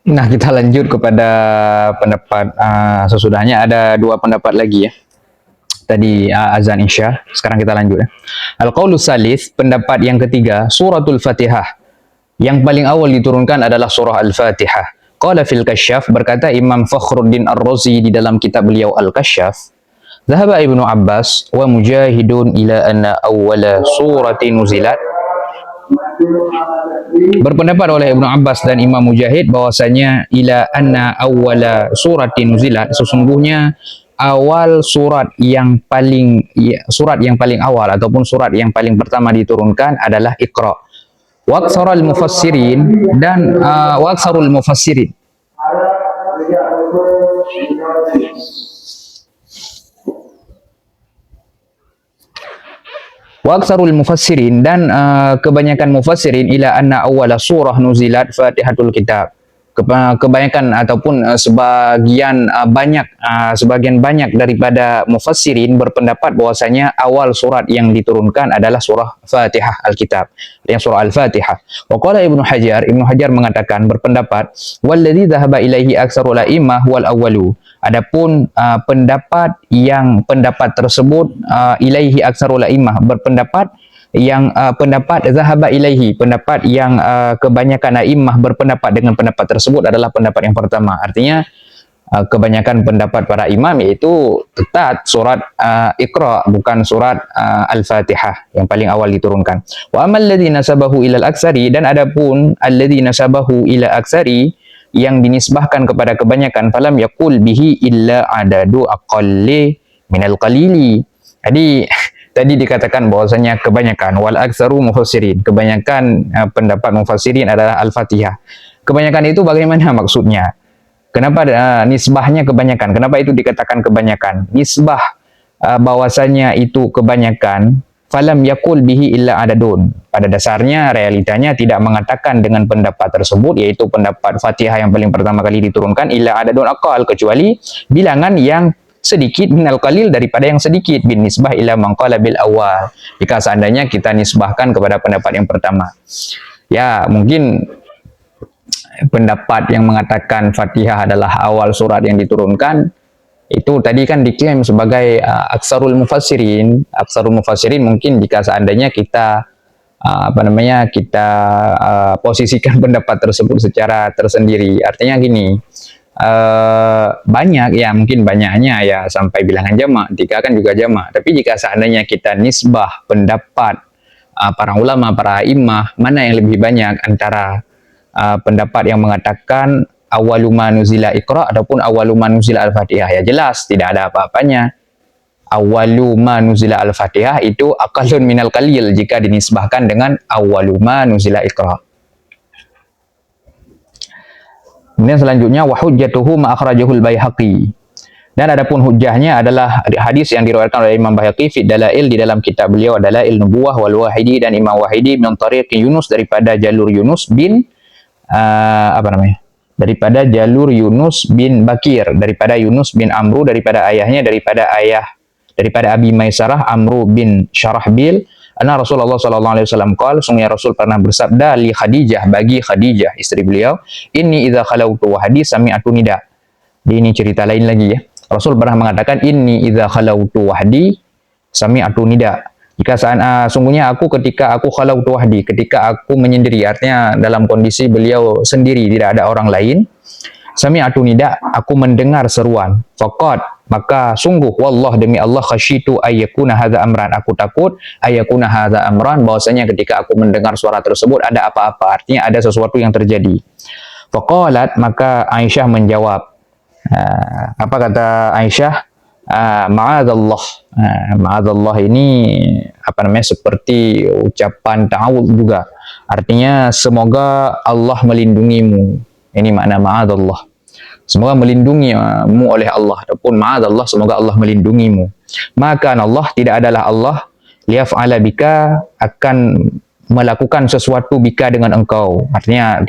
Nah, kita lanjut kepada pendapat sesudahnya. Ada dua pendapat lagi ya. Tadi azan isya, sekarang kita lanjut ya. Al-qaulus salis, pendapat yang ketiga, suratul Fatihah. Yang paling awal diturunkan adalah surah Al-Fatihah. Qala fil Kasyaf, berkata Imam Fakhruddin Ar-Razi di dalam kitab beliau Al-Kasyaf, Zahaba Ibnu Abbas wa Mujahidun ila anna awwala surati nuzilat. Berpendapat oleh Ibnu Abbas dan Imam Mujahid bahwasanya ila anna awwala surati nuzilat, sesungguhnya awal surat yang paling awal ataupun surat yang paling pertama diturunkan adalah Iqra. Wa aktsarul mufassirin dan wa aktsarul mufassirin wa aktsarul mufassirin dan kebanyakan mufassirin ila anna awwala surah nuzilat Fatihatul Kitab. Kebanyakan ataupun sebagian banyak daripada mufassirin berpendapat bahwasanya awal surat yang diturunkan adalah surah Fatihah Alkitab, yang surah Al-Fatihah. Wa qala Ibnu Hajar mengatakan berpendapat walladzi dhahaba ilaihi aktsarul a'immah wal awwalu. Adapun pendapat tersebut ilaihi aktsarul a'immah berpendapat yang pendapat zahaba ilaihi, pendapat yang kebanyakan a'immah berpendapat dengan pendapat tersebut adalah pendapat yang pertama. Artinya kebanyakan pendapat para imam yaitu tetap surat Iqra, bukan surat Al-Fatihah yang paling awal diturunkan. Wa amal ladzi nasabahu ilal aksari, dan adapun alladzi nasabahu ila aksari yang dinisbahkan kepada kebanyakan, falam yaqul bihi illa adadu aqalli minal qalili. Jadi tadi dikatakan bahwasanya kebanyakan wal aktsaru mufassirin, kebanyakan pendapat mufassirin adalah Al-Fatihah. Kebanyakan itu bagaimana maksudnya? Kenapa nisbahnya kebanyakan? Kenapa itu dikatakan kebanyakan? Nisbah bahwasanya itu kebanyakan, falam yakul bihi illa adadun. Pada dasarnya realitanya tidak mengatakan dengan pendapat tersebut, yaitu pendapat Fatihah yang paling pertama kali diturunkan, illa adadun aqal, kecuali bilangan yang sedikit minal qalil, daripada yang sedikit, bin nisbah ila man qala bil awal, jika seandainya kita nisbahkan kepada pendapat yang pertama. Ya, mungkin pendapat yang mengatakan Fatihah adalah awal surat yang diturunkan itu tadi kan diklaim sebagai aksarul mufassirin. Aksarul mufassirin mungkin jika seandainya kita posisikan pendapat tersebut secara tersendiri, artinya gini, banyak ya, mungkin banyaknya ya sampai bilangan jamak, tiga kan juga jamak. Tapi jika seandainya kita nisbah pendapat para ulama, para imam, mana yang lebih banyak antara pendapat yang mengatakan awaluma nuzila Iqra ataupun awaluma nuzila Al-Fatihah? Ya jelas tidak ada apa-apanya. Awaluma nuzila Al-Fatihah itu aqallun minal qalil jika dinisbahkan dengan awaluma nuzila Iqra. Kemudian selanjutnya wa hujjatuhu ma akhrajahul Baihaqi. Dan adapun hujjahnya adalah hadis yang diriwayatkan oleh Imam Baihaqi fi Dalail, di dalam kitab beliau Dalail Nubuwah wal Wahidi, dan Imam Wahidi min tariq Yunus, daripada jalur Yunus bin daripada jalur Yunus bin Bakir, daripada Yunus bin Amru, daripada ayahnya, daripada Abi Maisarah Amru bin Syarahbil, anna Rasulullah sallallahu alaihi wasallam qala, sungguhnya Rasul pernah bersabda, li Khadijah, bagi Khadijah istri beliau, inni idza khalautu wahdi sami'atu nida. Ini cerita lain lagi ya. Rasul pernah mengatakan, inni idza khalautu wahdi sami'atu nida. Sungguhnya aku ketika aku khalautu wahdi, ketika aku menyendiri, artinya dalam kondisi beliau sendiri, tidak ada orang lain, sami'atu nida, aku mendengar seruan. Faqad, maka sungguh, wallah, demi Allah, khasyitu ayyakuna hadza amran, aku takut ayyakuna hadza amran, bahwasanya ketika aku mendengar suara tersebut ada apa-apa, artinya ada sesuatu yang terjadi. Faqalat, maka Aisyah menjawab. Apa kata Aisyah? Ma'adzallah. Ma'adzallah ini seperti ucapan ta'awudz juga, artinya semoga Allah melindungimu. Ini makna ma'adzallah, semoga melindungimu oleh Allah, ataupun ma'adzallah, semoga Allah melindungimu. Maka Allah, tidak adalah Allah, liyaf'ala bika, akan melakukan sesuatu bika dengan engkau, artinya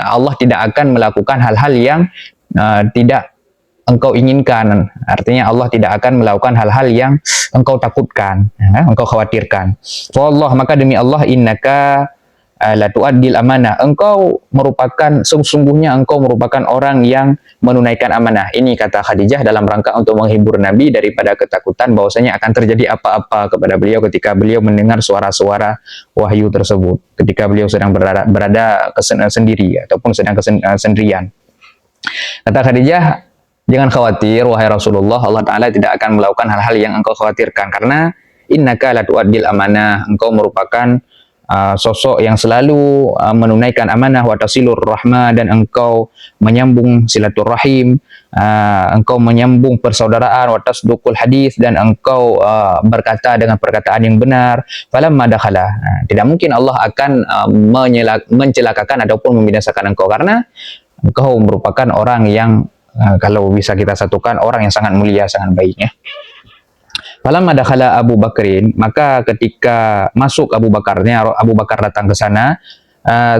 Allah tidak akan melakukan hal-hal yang tidak engkau inginkan, artinya Allah tidak akan melakukan hal-hal yang engkau takutkan, engkau khawatirkan. Wallah, maka demi Allah, innaka la tu'addil amanah, engkau merupakan, sesungguhnya engkau merupakan orang yang menunaikan amanah. Ini kata Khadijah dalam rangka untuk menghibur Nabi daripada ketakutan bahwasanya akan terjadi apa-apa kepada beliau ketika beliau mendengar suara-suara wahyu tersebut, ketika beliau sedang berada sendiri ataupun sedang sendirian. Kata Khadijah, jangan khawatir wahai Rasulullah, Allah Ta'ala tidak akan melakukan hal-hal yang engkau khawatirkan, karena innaka la tu'addil amanah, engkau merupakan sosok yang selalu menunaikan amanah, wa tasilur rahmah, dan engkau menyambung silaturahim, engkau menyambung persaudaraan, wa tasduqul hadis, dan engkau berkata dengan perkataan yang benar. Falamma dakhala, tidak mungkin Allah akan mencelakakan ataupun membinasakan engkau, karena engkau merupakan orang yang kalau bisa kita satukan, orang yang sangat mulia, sangat baiknya. Falamma dakhala Abu Bakrin, maka ketika masuk Abu Bakar datang ke sana,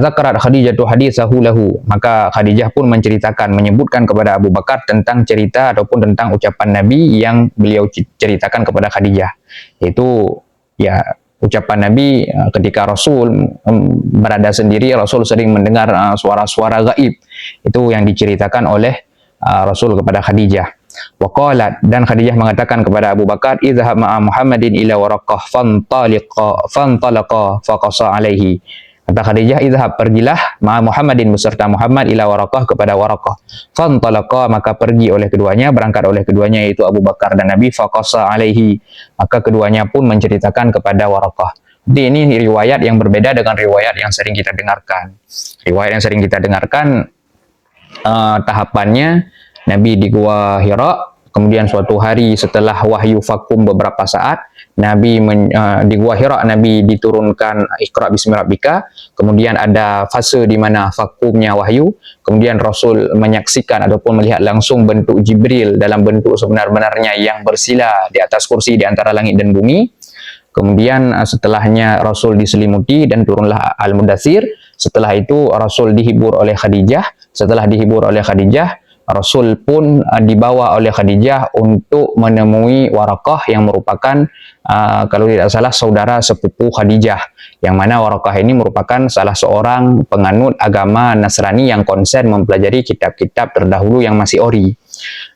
zakarat Khadijatu haditsahu lahu, maka Khadijah pun menyebutkan kepada Abu Bakar tentang cerita ataupun tentang ucapan Nabi yang beliau ceritakan kepada Khadijah. Itu ya ucapan Nabi ketika Rasul berada sendiri, Rasul sering mendengar suara-suara gaib. Itu yang diceritakan oleh Rasul kepada Khadijah. Waqalat, dan Khadijah mengatakan kepada Abu Bakar, idhhab ma'a Muhammadin ila Waraqah fantalaqa faqasa alaihi. Kata Khadijah, idhhab, pergilah, ma'a Muhammadin, beserta Muhammad, ila Waraqah, kepada Waraqah. Fantalaqa, maka pergi oleh keduanya, berangkat oleh keduanya, yaitu Abu Bakar dan Nabi, faqasa alaihi, maka keduanya pun menceritakan kepada Waraqah. Jadi ini riwayat yang berbeda dengan riwayat yang sering kita dengarkan. Riwayat yang sering kita dengarkan tahapannya, Nabi di Gua Hira, kemudian suatu hari setelah wahyu vakum beberapa saat, Nabi di Gua Hira Nabi diturunkan Iqra bismi rabbika, kemudian ada fase di mana vakumnya wahyu, kemudian Rasul menyaksikan ataupun melihat langsung bentuk Jibril dalam bentuk sebenar-benarnya yang bersila di atas kursi di antara langit dan bumi. Kemudian setelahnya Rasul diselimuti dan turunlah Al-Mudaththir. Setelah itu Rasul dihibur oleh Khadijah. Setelah dihibur oleh Khadijah, Rasul pun dibawa oleh Khadijah untuk menemui Waraqah yang merupakan kalau tidak salah saudara sepupu Khadijah, yang mana Waraqah ini merupakan salah seorang penganut agama Nasrani yang konsen mempelajari kitab-kitab terdahulu yang masih ori.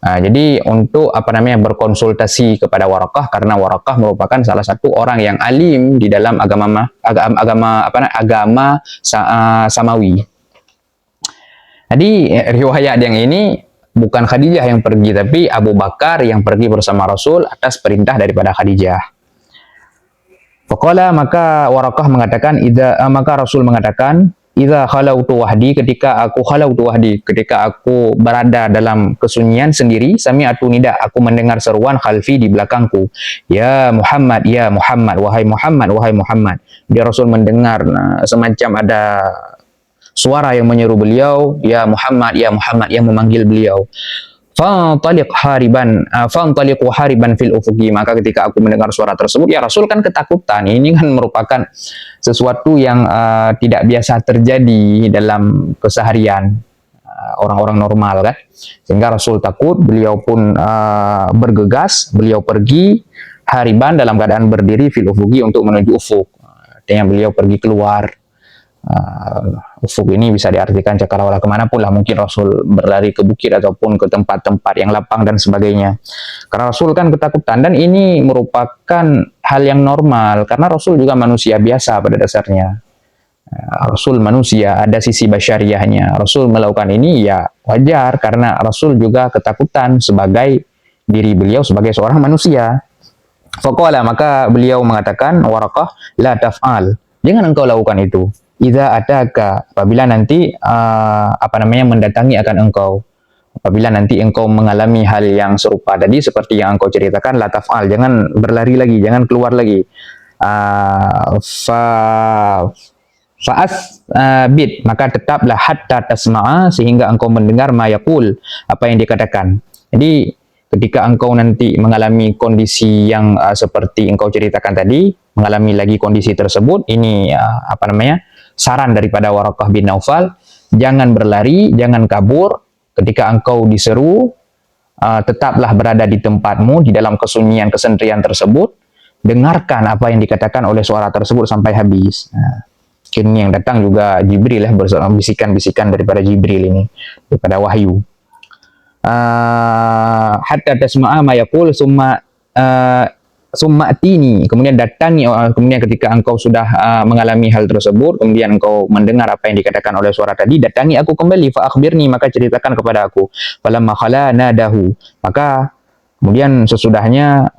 Jadi untuk berkonsultasi kepada Waraqah, karena Waraqah merupakan salah satu orang yang alim di dalam agama Samawi. Jadi riwayat yang ini bukan Khadijah yang pergi, tapi Abu Bakar yang pergi bersama Rasul atas perintah daripada Khadijah. Faqala, maka Waraqah mengatakan, maka Rasul mengatakan, idza khalautu wahdi, ketika aku berada dalam kesunyian sendiri, sami'atu nida, aku mendengar seruan khalfi, di belakangku, ya Muhammad, wahai Muhammad, wahai Muhammad. Dia Rasul mendengar semacam ada suara yang menyeru beliau, ya Muhammad, yang memanggil beliau. Fantaliqu hariban fil ufuqi, maka ketika aku mendengar suara tersebut, ya Rasul kan ketakutan. Ini kan merupakan sesuatu yang tidak biasa terjadi dalam keseharian orang-orang normal kan. Sehingga Rasul takut, beliau pun bergegas, beliau pergi hariban dalam keadaan berdiri fil ufuqi, untuk menuju ufuk. Artinya beliau pergi keluar. Ufuk ini bisa diartikan cakrawala kemanapun lah, mungkin Rasul berlari ke bukit ataupun ke tempat-tempat yang lapang dan sebagainya, karena Rasul kan ketakutan. Dan ini merupakan hal yang normal, karena Rasul juga manusia biasa pada dasarnya. Rasul manusia, ada sisi basyariahnya. Rasul melakukan ini ya wajar, karena Rasul juga ketakutan sebagai diri beliau sebagai seorang manusia. Faqala, maka beliau mengatakan, Waraqah, la taf'al, jangan engkau lakukan itu. Idza ataka, apabila nanti mendatangi akan engkau, apabila nanti engkau mengalami hal yang serupa tadi seperti yang engkau ceritakan, la taf'al, jangan berlari lagi, jangan keluar lagi. Bid, maka tetaplah hatta tasma'a, sehingga engkau mendengar ma yaqul, apa yang dikatakan. Jadi ketika engkau nanti mengalami kondisi yang seperti engkau ceritakan tadi, mengalami lagi kondisi tersebut, ini saran daripada Waraqah bin Naufal, jangan berlari, jangan kabur. Ketika engkau diseru, tetaplah berada di tempatmu, di dalam kesunyian kesendirian tersebut, dengarkan apa yang dikatakan oleh suara tersebut sampai habis. Mungkin yang datang juga Jibril lah, bisikan-bisikan daripada Jibril ini, daripada wahyu. Hatta tasma'a ma yaqul summa atini, kemudian datangi, kemudian ketika engkau sudah mengalami hal tersebut, kemudian engkau mendengar apa yang dikatakan oleh suara tadi, datangi aku kembali, fa akhbirni, maka ceritakan kepada aku. Falamma khala nadahu, maka kemudian sesudahnya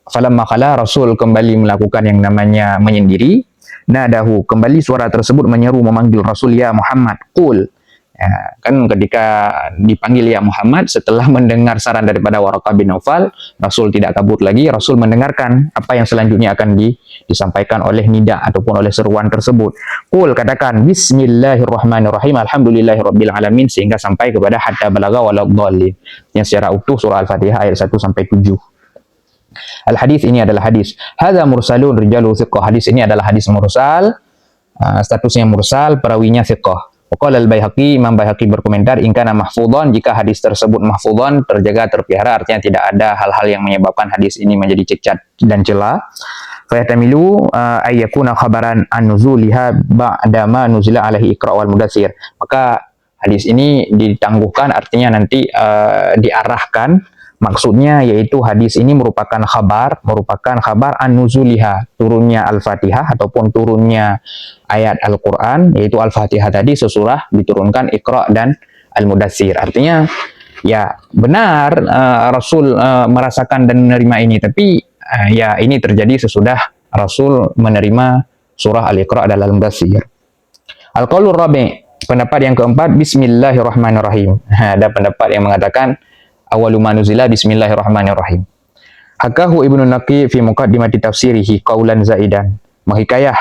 falamma khala, Rasul kembali melakukan yang namanya menyendiri. Nadahu, kembali suara tersebut menyeru, memanggil Rasul, ya Muhammad, qul. Ya, kan ketika dipanggil ya Muhammad, setelah mendengar saran daripada Waraqah bin Naufal, Rasul tidak kabur lagi. Rasul mendengarkan apa yang selanjutnya akan disampaikan oleh nida ataupun oleh seruan tersebut. Qul, katakan bismillahirrahmanirrahim, alhamdulillahirabbil alamin, sehingga sampai kepada hatta balagha waladhdallin, yang secara utuh surah Al-Fatihah ayat 1 sampai 7. Al-hadis ini adalah hadis. Hadza mursalun rijalu thiqah. Hadis ini adalah hadis mursal, statusnya mursal, perawinya thiqah. Qala al-Baihaqi, Imam Baihaqi berkomentar, in kana mahfudhan, jika hadis tersebut mahfudhan, terjaga, terpelihara, artinya tidak ada hal-hal yang menyebabkan hadis ini menjadi cacat dan celah. Fa yahtamilu ay yakuna khabaran an nuzuliha ba'da ma nuzila alaihi iqra wal mudaththir. Maka hadis ini ditangguhkan, artinya nanti diarahkan, maksudnya yaitu hadis ini merupakan kabar an-nuzuliha, turunnya Al-Fatihah ataupun turunnya ayat Al-Quran, yaitu Al-Fatihah tadi sesurah diturunkan Iqra dan Al-Mudaththir. Artinya ya benar Rasul merasakan dan menerima ini, tapi ya ini terjadi sesudah Rasul menerima surah Al-Iqra dan Al-Mudaththir. Al-Qaulur Rabi', pendapat yang keempat, bismillahirrahmanirrahim. Ada pendapat yang mengatakan awalu ma nuzila bismillahirrahmanirrahim. Hakahu Ibnu Naqib fi muqaddimati tafsirihi qaulan zaidan. Menghikayah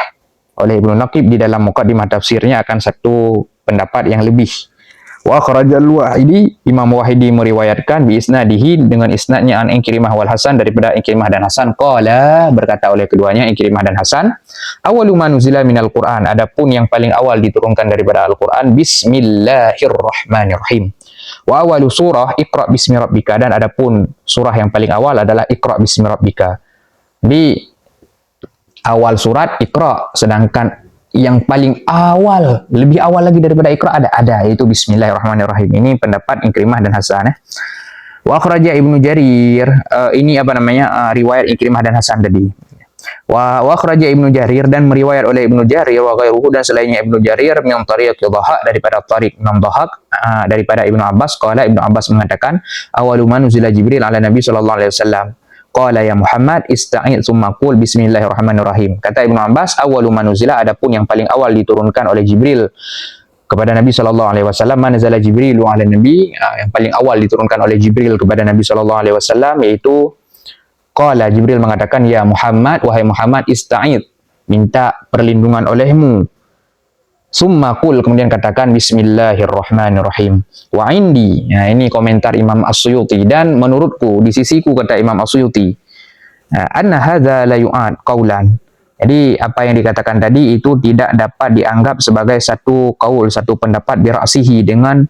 oleh Ibnu Naqib di dalam muqaddimah tafsirnya akan satu pendapat yang lebih. Wa akhrajal Wahidi, Imam Wahidi meriwayatkan bi isnadihi, dengan isnadnya an Ikrimah wal Hasan, daripada Ikrimah dan Hasan, qala, berkata oleh keduanya Ikrimah dan Hasan, awalu ma nuzila minal Qur'an, adapun yang paling awal diturunkan daripada Al-Qur'an, bismillahirrahmanirrahim. Wa awalu surah Iqra bismi rabbika, dan adapun surah yang paling awal adalah Iqra bismi rabbika. Di awal surat Iqra, sedangkan yang paling awal, lebih awal lagi daripada Iqra ada yaitu bismillahirrahmanirrahim. Ini pendapat Ikrimah dan Hasan. Wa akhraja Ibnu Jarir, ini apa namanya riwayat Ikrimah dan Hasan tadi. Wa akhraja Ibnu Jarir, dan meriwayat oleh Ibnu Jarir wa ghairuhu, dan selainnya Ibnu Jarir, min tariq Dhahak, daripada tariq Imam Dhahak, daripada Ibnu Abbas, qala, Ibnu Abbas mengatakan, awalu man nuzila Jibril ala Nabi sallallahu alaihi wasallam, qala ya Muhammad ista'id tsumma qul bismillahirrahmanirrahim. Kata Ibnu Abbas, awalu man nuzila, adapun yang paling awal diturunkan oleh Jibril kepada Nabi sallallahu alaihi wasallam, manazala Jibrilu ala Nabi, yang paling awal diturunkan oleh Jibril kepada Nabi sallallahu alaihi wasallam, yaitu qala, Jibril mengatakan, ya Muhammad, wahai Muhammad, ista'id, minta perlindungan olehmu. Summa qul, kemudian katakan bismillahirrahmanirrahim. Wa indi, nah ini komentar Imam As-Suyuti, dan menurutku, di sisiku, kata Imam As-Suyuti, anna hadza la yu'ad qaulan. Jadi apa yang dikatakan tadi itu tidak dapat dianggap sebagai satu qaul, satu pendapat bira'sihi, dengan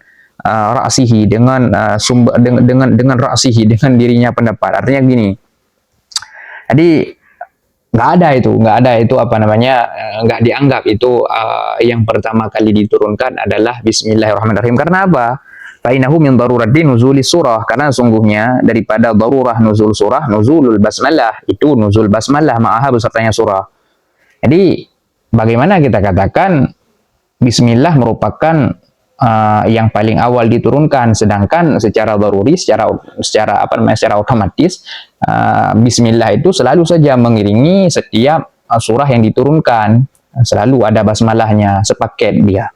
ra'sihi, dengan ra'sihi, dengan dirinya pendapat. Artinya gini. Jadi nggak ada itu apa namanya, nggak dianggap itu yang pertama kali diturunkan adalah bismillahirrahmanirrahim. Karena apa? Fainahu min darurati nuzuli surah, karena sungguhnya daripada darurah nuzul surah, nuzulul basmalah, itu nuzul basmalah ma'aha, besertanya surah. Jadi bagaimana kita katakan bismillah merupakan yang paling awal diturunkan, sedangkan secara daruri, secara otomatis bismillah itu selalu saja mengiringi setiap surah yang diturunkan, selalu ada basmalahnya, sepaket dia.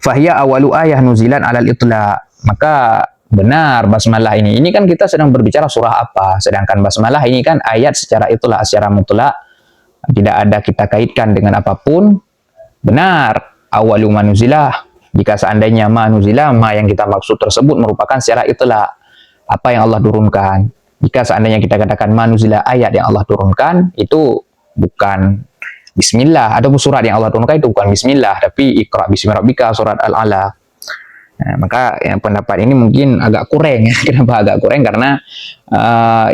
Fahiya awalu ayah nuzilan alal itlaq, maka benar basmalah ini kan kita sedang berbicara surah apa, sedangkan basmalah ini kan ayat secara itlaq, secara mutlak, tidak ada kita kaitkan dengan apapun. Benar awalu manuzilah, jika seandainya manuzilah, ma yang kita maksud tersebut merupakan secara itlaq, apa yang Allah turunkan. Jika seandainya kita katakan manuzilah, ayat yang Allah turunkan, itu bukan bismillah, ataupun surat yang Allah turunkan itu bukan bismillah, tapi Iqra bismi rabbika, surat Al-Alaq. Nah, maka yang pendapat ini mungkin agak kurang. Kenapa agak kurang? Karena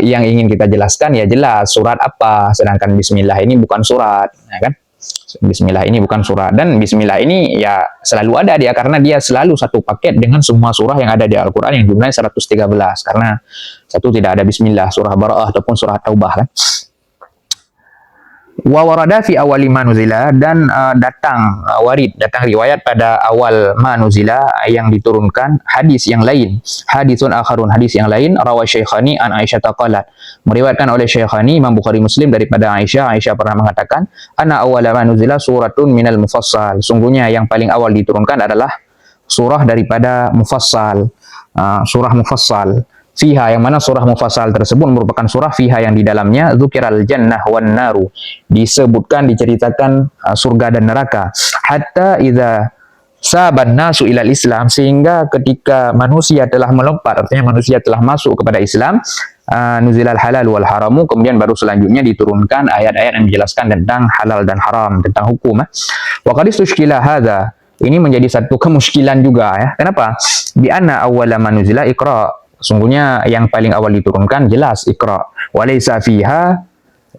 yang ingin kita jelaskan ya jelas surat apa, sedangkan bismillah ini bukan surat, ya kan? Bismillah ini bukan surah, dan Bismillah ini ya selalu ada dia karena dia selalu satu paket dengan semua surah yang ada di Al-Quran yang jumlahnya 113, karena satu tidak ada Bismillah, surah Bara'ah ataupun surah Taubah kan. Wa warada fi awali manuzila, dan datang riwayat pada awal manuzila yang diturunkan hadis yang lain, hadisun akharun, hadis yang lain, rawa Syaikhani an Aisyah qalat, meriwayatkan oleh Syaikhani Imam Bukhari Muslim daripada Aisyah pernah mengatakan, ana awwala manuzila suratun minal mufassal, sungguhnya yang paling awal diturunkan adalah surah daripada mufassal, surah mufassal. Fiha, yang mana surah mufassal tersebut merupakan surah fiha yang di dalamnya dzukiral jannah wan naru, disebutkan, diceritakan surga dan neraka. Hatta idza saban nasu ilal Islam, sehingga ketika manusia telah melompat, artinya manusia telah masuk kepada Islam, nuzilal halal wal haramu, kemudian baru selanjutnya diturunkan ayat-ayat yang menjelaskan tentang halal dan haram, tentang hukum. Wa qad istushkila hadza, ini menjadi satu kemuskilan juga ya. Kenapa? Bi anna awwala manuzila iqra, sungguhnya yang paling awal diturunkan jelas Iqra, walaysa fiha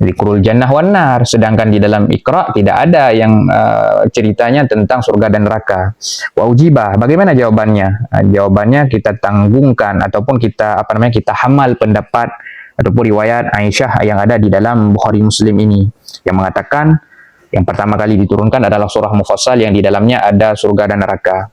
dzikrul jannah wan nar, sedangkan di dalam Iqra tidak ada yang ceritanya tentang surga dan neraka. Wa ujibah, bagaimana jawabannya? Jawabannya kita tanggungkan ataupun kita kita hamal pendapat ataupun riwayat Aisyah yang ada di dalam Bukhari Muslim ini, yang mengatakan yang pertama kali diturunkan adalah surah mufassal yang di dalamnya ada surga dan neraka.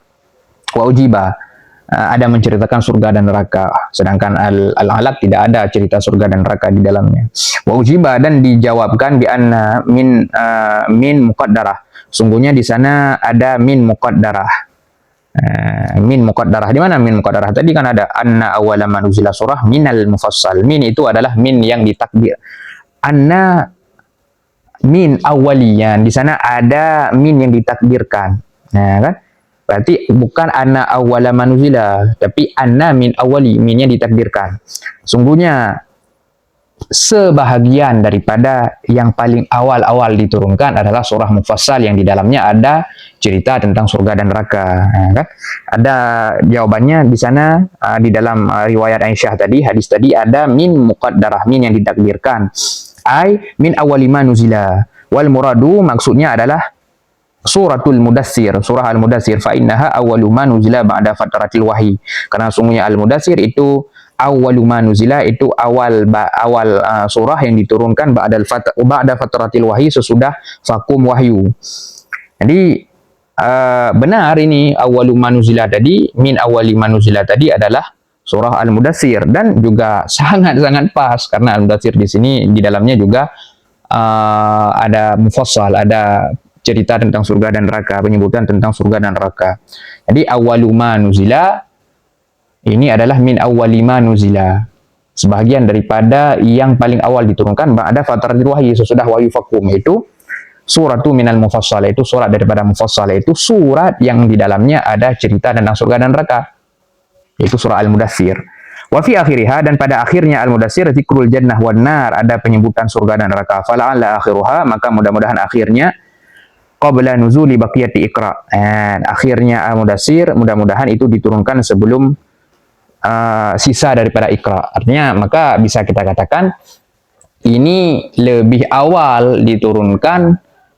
Wa ujibah, ada menceritakan surga dan neraka, sedangkan Al-Alaq tidak ada cerita surga dan neraka di dalamnya. Wa ujiba, dan dijawabkan bi anna min muqaddarah, sungguhnya di sana ada min muqaddarah. Min muqaddarah, di mana min muqaddarah? Tadi kan ada anna awwala ma nuzila surah minal mufassal. Min itu adalah min yang ditakdir. Anna min awwaliyan, di sana ada min yang ditakdirkan. Nah, kan? Berarti bukan anna awwala manuzila, tapi anna min awwali, minnya ditakdirkan. Sungguhnya sebahagian daripada yang paling awal-awal diturunkan adalah surah mufassal yang di dalamnya ada cerita tentang surga dan neraka. Kan? Ada jawabannya di sana, di dalam riwayat Aisyah tadi, hadis tadi ada min muqaddarah, min yang ditakdirkan. Ai min awwali manuzila, wal muradu, maksudnya adalah Suratul Mudassir, surah Al-Mudassir, fa innaha awwalu ma nuzila ba'da fatratil wahyi. Karena sungguhnya Al-Mudassir itu awwalu ma nuzila, itu awal surah yang diturunkan ba'da fatratil wahyi, sesudah vakum wahyu. Jadi benar ini awwalu ma nuzila tadi, min awwali ma nuzila tadi adalah surah Al-Mudassir, dan juga sangat-sangat pas karena Al-Mudassir di sini di dalamnya juga ada mufassal, ada cerita tentang surga dan neraka, penyebutan tentang surga dan neraka. Jadi awwaluma nuzila ini adalah min awwalima nuzila, sebahagian daripada yang paling awal diturunkan ba'da fatratil wahyi, sesudah wahyu vakum, itu suratu minal mufassal, itu surat daripada mufassal, itu surat yang di dalamnya ada cerita tentang surga dan neraka, itu surah Al-Mudassir. Wa fi akhiriha, dan pada akhirnya Al-Mudassir zikrul jannah wan nar, ada penyebutan surga dan neraka. Fala'alla akhiruha, maka mudah-mudahan akhirnya qabla nuzuli baqiyati Iqra, akhirnya Al-Mudassir mudah-mudahan itu diturunkan sebelum sisa daripada Iqra. Artinya maka bisa kita katakan ini lebih awal diturunkan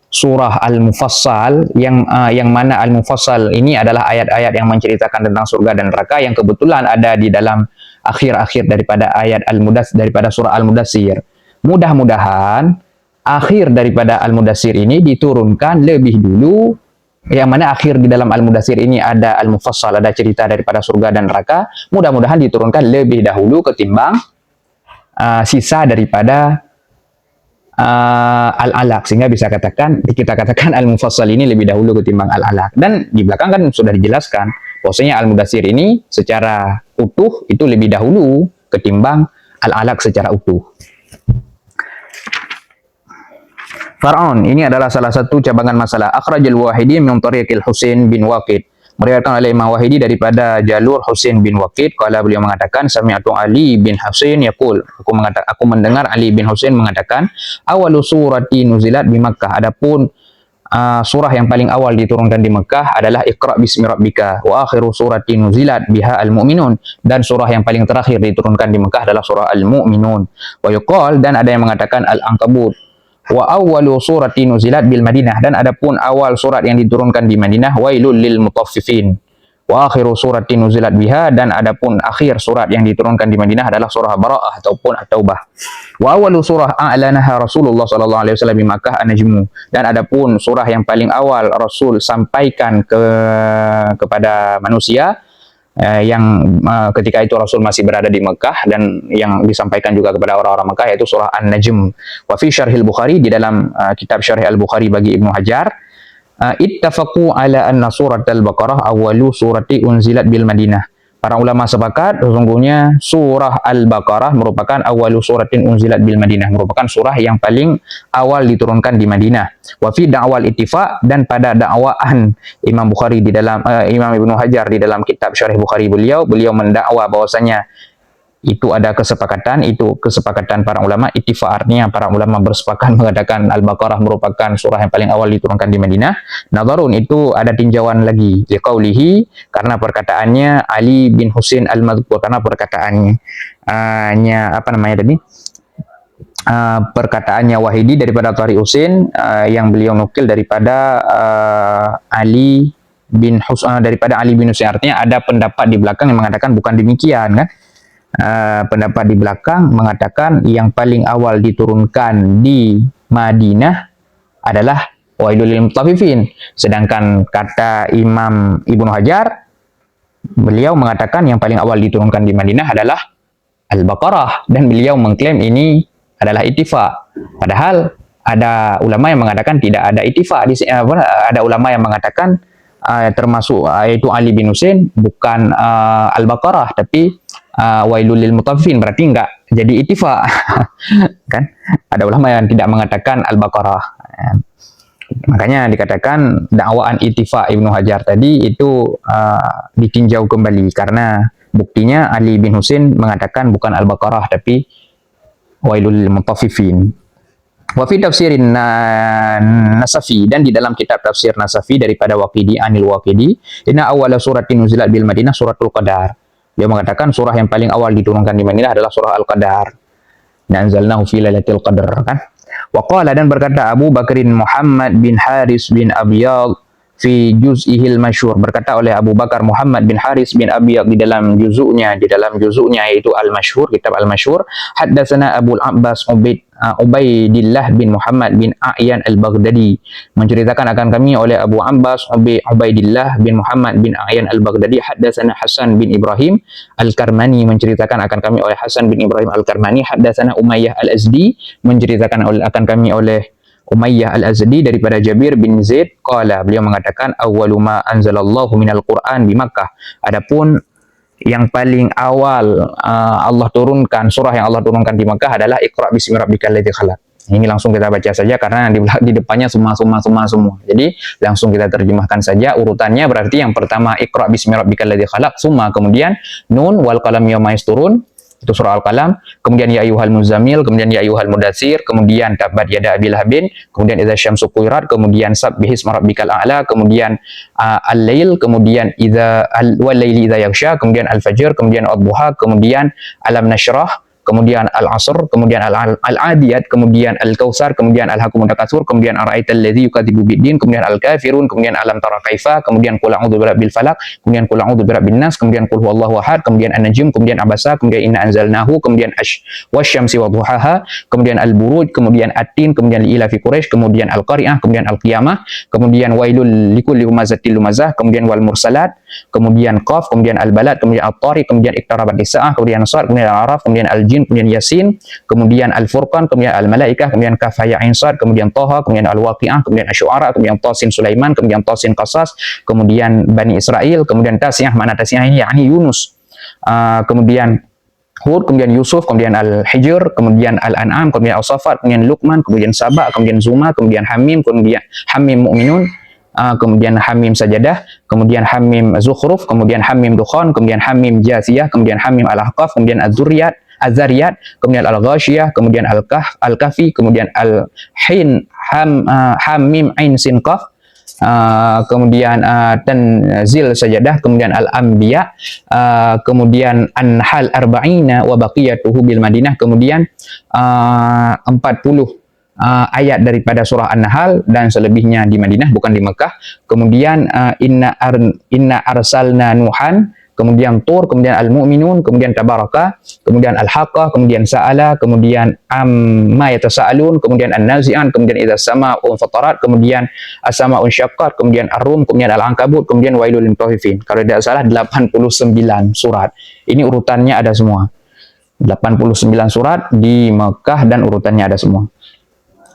surah Al-Mufassal, yang mana Al-Mufassal ini adalah ayat-ayat yang menceritakan tentang surga dan neraka, yang kebetulan ada di dalam akhir-akhir daripada ayat Al-Mudassir, daripada surah Al-Mudassir. Mudah-mudahan akhir daripada Al-Mudassir ini diturunkan lebih dulu, yang mana akhir di dalam Al-Mudassir ini ada Al-Mufassal, ada cerita daripada surga dan neraka. Mudah-mudahan diturunkan lebih dahulu ketimbang sisa daripada Al-Alaq, sehingga bisa kita katakan Al-Mufassal ini lebih dahulu ketimbang Al-Alaq. Dan di belakang kan sudah dijelaskan bahwasanya Al-Mudassir ini secara utuh itu lebih dahulu ketimbang Al-Alaq secara utuh. Far'un, ini adalah salah satu cabangan masalah. Akhrajal Wahidi min tariqil Husain bin Waqid, meriwayatkan oleh Imam Wahidi daripada jalur Husain bin Waqid. Kala beliau mengatakan, sami'tu Ali bin Husain yaqul, aku mendengar Ali bin Husain mengatakan, awalu surati nuzilat di Makkah, adapun surah yang paling awal diturunkan di Mekah adalah Iqra bismi rabbika, wa akhiru surati nuzilat biha al-mu'minun, dan surah yang paling terakhir diturunkan di Mekah adalah surah al-mu'minun. Wa yuqal, dan ada yang mengatakan al-ankabut. Wa awwalu surati nuzilat bil Madinah, dan adapun awal surat yang diturunkan di Madinah, wailul lil mutaffifin. Wa akhiru surati nuzilat biha, dan adapun akhir surat yang diturunkan di Madinah adalah surah Bara'ah ataupun At-Taubah. Wa awwalu surah a'lanaha Rasulullah sallallahu alaihi wasallam di Makkah An-Najm, dan adapun surah yang paling awal Rasul sampaikan kepada manusia ketika itu Rasul masih berada di Mekah, dan yang disampaikan juga kepada orang-orang Mekah yaitu surah An-Najm. Wa fi syarhil Bukhari, di dalam kitab Syarh Al-Bukhari bagi Ibnu Hajar, ittafaqu ala anna surat Al-Baqarah awwalu surati unzilat bil Madinah. Para ulama sepakat sesungguhnya surah Al-Baqarah merupakan awwalu suratin unzilat bil Madinah, merupakan surah yang paling awal diturunkan di Madinah. Wa fi da'wal ittifaq, dan pada dakwaan Imam Bukhari di dalam Imam Ibnu Hajar di dalam kitab Syarh Bukhari beliau mendakwa bahwasanya itu ada kesepakatan, itu kesepakatan para ulama. Ittifaq artinya para ulama bersepakat mengatakan Al-Baqarah merupakan surah yang paling awal diturunkan di Madinah. Nadharun, itu ada tinjauan lagi, liqaulihi, karena perkataannya Ali bin Husain Al-Madhkur, karena perkataannya perkataannya Wahidi daripada Tariq Husain, yang beliau nukil daripada Ali bin Husain, artinya ada pendapat di belakang yang mengatakan bukan demikian, kan? Pendapat di belakang mengatakan yang paling awal diturunkan di Madinah adalah wailul lil mutaffifin, sedangkan kata Imam Ibnu Hajar, beliau mengatakan yang paling awal diturunkan di Madinah adalah Al-Baqarah, dan beliau mengklaim ini adalah ittifaq. Padahal ada ulama yang mengatakan tidak ada ittifaq. Ada ulama yang mengatakan termasuk yaitu Ali bin Husain bukan Al-Baqarah tapi wailul lil mutaffifin, berarti enggak jadi ittifaq. Kan ada ulama yang tidak mengatakan Al-Baqarah. Makanya dikatakan dakwaan ittifaq Ibnu Hajar tadi itu ditinjau kembali, karena buktinya Ali bin Husain mengatakan bukan Al-Baqarah tapi wailul lil mutaffifin. Wa fi tafsirin Nasafi, dan di dalam kitab tafsir Nasafi daripada Waqidi Anil Waqidi, inna awwala suratin nuzilat bil Madinah suratul Qadar. Dia mengatakan surah yang paling awal diturunkan di Madinah adalah surah Al-Qadar. Anzalnahu fi lailatul qadar, kan? Wa qala, dan berkata Abu Bakrin Muhammad bin Haris bin Abiyad fi juz'ihil masyhur, berkata oleh Abu Bakar Muhammad bin Haris bin Abiyad di dalam juzuknya yaitu Al-Masyhur, kitab Al-Masyhur, haddatsana Abu Abbas Ubaidillah bin Muhammad bin A'yan Al-Baghdadi, menceritakan akan kami oleh Abu Abbas Ubaidillah bin Muhammad bin A'yan Al-Baghdadi, haddatsana Hasan bin Ibrahim Al-Karmani, menceritakan akan kami oleh Hasan bin Ibrahim Al-Karmani, haddatsana Umayyah Al-Azdi, menceritakan akan kami oleh Umayyah Al-Azdi daripada Jabir bin Zaid, qala, beliau mengatakan awwalu ma anzalallahu minal Qur'an bi Makkah, adapun yang paling awal surah yang Allah turunkan di Makkah adalah Iqra bismi rabbikal ladzi khalaq. Ini langsung kita baca saja karena di depannya semua. Jadi langsung kita terjemahkan saja urutannya. Berarti yang pertama Iqra bismi rabbikal ladzi khalaq, summa kemudian Nun wal qalam yawma yasturun, itu surah Al-Qalam, kemudian ya ayyuhal muzammil, kemudian ya ayyuhal mudatsir, kemudian tabbat yada abil lahabin, kemudian idza syamsu kuwirat, kemudian sabbihisma rabbikal a'la, kemudian al-lail, kemudian wal laili idza yaghsha, kemudian al-fajr, kemudian ad-duha, kemudian alam nashrah, kemudian al-asr, kemudian al-adiyat, kemudian al-kautsar, kemudian al-hakumut takatsur, kemudian ara'aital ladzi yukadzibu biddin, kemudian al-kafirun, kemudian alam tara kaifa, kemudian qul a'udzu birabbil falaq, kemudian qul a'udzu birabbin nas, kemudian qul huwallahu ahad, kemudian an-najm, kemudian abasa, kemudian inna anzalnahu, kemudian wasyamsi wadhuhaha, kemudian al-buruj, kemudian at-tin, kemudian ila fi quraish, kemudian al-qari'ah, kemudian al-qiyamah, kemudian wailul likulli humazatil lumazah, kemudian wal mursalat, kemudian qaf, kemudian al-balad, kemudian at-tariq, kemudian iqtarabat as-saah, kemudian sad, kemudian al-araf, kemudian al-jin, kemudian Yasin, kemudian Al-Furqan, kemudian Al-Malaikah, kemudian Kaf ya Ain Sad, kemudian Thaha, kemudian Al-Waqi'ah, kemudian Asy-Syu'ara, kemudian Tasin Sulaiman, kemudian Tasin Qasas, kemudian Bani Israil, kemudian Tasiyah, mana Tasiyah ini yakni Yunus, kemudian Hud, kemudian Yusuf, kemudian Al-Hijr, kemudian Al-An'am, kemudian Al-Safat, kemudian Luqman, kemudian Saba, kemudian Zuma, kemudian Hamim, kemudian Hamim Mu'minun, kemudian Hamim Sajadah, kemudian Hamim Zukhruf, kemudian Hamim Dukhan, kemudian Hamim Jasiyah, kemudian Hamim Al-Ahqaf, kemudian Az-Zariyat, kemudian Al-Ghashiyah, kemudian Al-Kahfi, kemudian Hamim Ain Sin Qaf, kemudian Tanzil Sajadah, kemudian Al-Anbiya, kemudian An-Nahl Arba'ina wa baqiyatuhu bil Madinah, kemudian 40 ayat daripada surah An-Nahl dan selebihnya di Madinah, bukan di Mekah. Kemudian inna arsalna Nuhan, kemudian Tur, kemudian Al-Mu'minun, kemudian Tabaraka, kemudian Al-Haqqah, kemudian Sa'ala, kemudian Amma Yatasa'alun, kemudian An-Nazi'an, kemudian Idza Sama'un Fatarat, kemudian As-Sama'un Syaqqat, kemudian Ar-Rum, kemudian Al-Ankabut, kemudian Wailul lil Mutaffifin. Kalau tidak salah 89 surat. Ini urutannya ada semua. 89 surat di Mekah dan urutannya ada semua.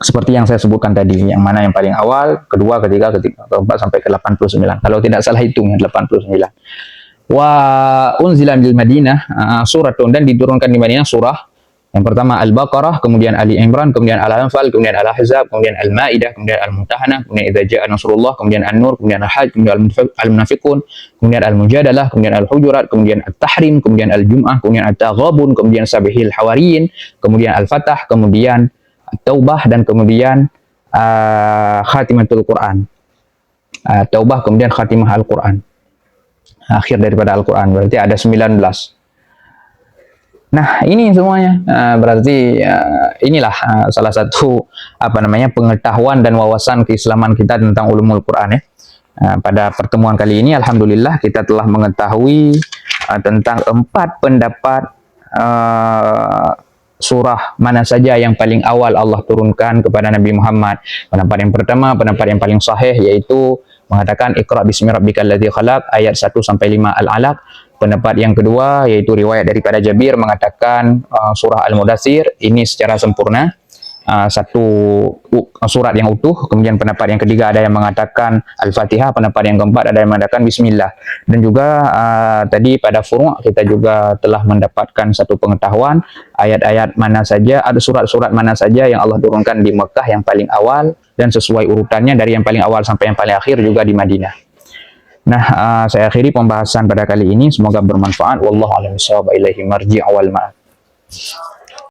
Seperti yang saya sebutkan tadi, yang mana yang paling awal, kedua, ketiga, keempat sampai ke 89. Kalau tidak salah hitungnya 89. Wa unzila bil Madinah suratun, dan diturunkan di Madinah surah. Yang pertama Al-Baqarah, kemudian Ali Imran, kemudian Al-Anfal, kemudian Al-Ahzab, kemudian Al-Maidah, kemudian Al-Mumtahanah, kemudian Idza Jaa Nasrullah, kemudian An-Nur, kemudian Al-Hajj, kemudian Al-Munafiqun, kemudian Al-Mujadalah, kemudian Al-Hujurat, kemudian At-Tahrim, kemudian Al-Jum'ah, kemudian At-Taghabun, kemudian Sabihil Hawariyin, kemudian Al-Fatah, kemudian At-Taubah, dan kemudian Khatimatul Quran. Taubah, kemudian Khatimah Al-Quran. Akhir daripada Al-Quran, berarti ada 19. Nah, ini semuanya berarti inilah salah satu pengetahuan dan wawasan keislaman kita tentang ulumul Quran ya. Pada pertemuan kali ini alhamdulillah kita telah mengetahui tentang 4 pendapat surah mana saja yang paling awal Allah turunkan kepada Nabi Muhammad. Pendapat yang pertama, pendapat yang paling sahih, yaitu mengatakan Iqra bismi rabbikal ladzi khalaq ayat 1 sampai 5 Al-Alaq. Pendapat yang kedua yaitu riwayat daripada Jabir mengatakan surah Al-Mudaththir ini secara sempurna, satu surat yang utuh. Kemudian pendapat yang ketiga ada yang mengatakan Al-Fatihah, pendapat yang keempat ada yang mengatakan Bismillah. Dan juga tadi pada furu' kita juga telah mendapatkan satu pengetahuan ayat-ayat mana saja, ada surat-surat mana saja yang Allah turunkan di Mekah yang paling awal, dan sesuai urutannya dari yang paling awal sampai yang paling akhir juga di Madinah. Nah, saya akhiri pembahasan pada kali ini, semoga bermanfaat. Wallahu a'lam bishawab, ilaihi marji' wal ma'ab.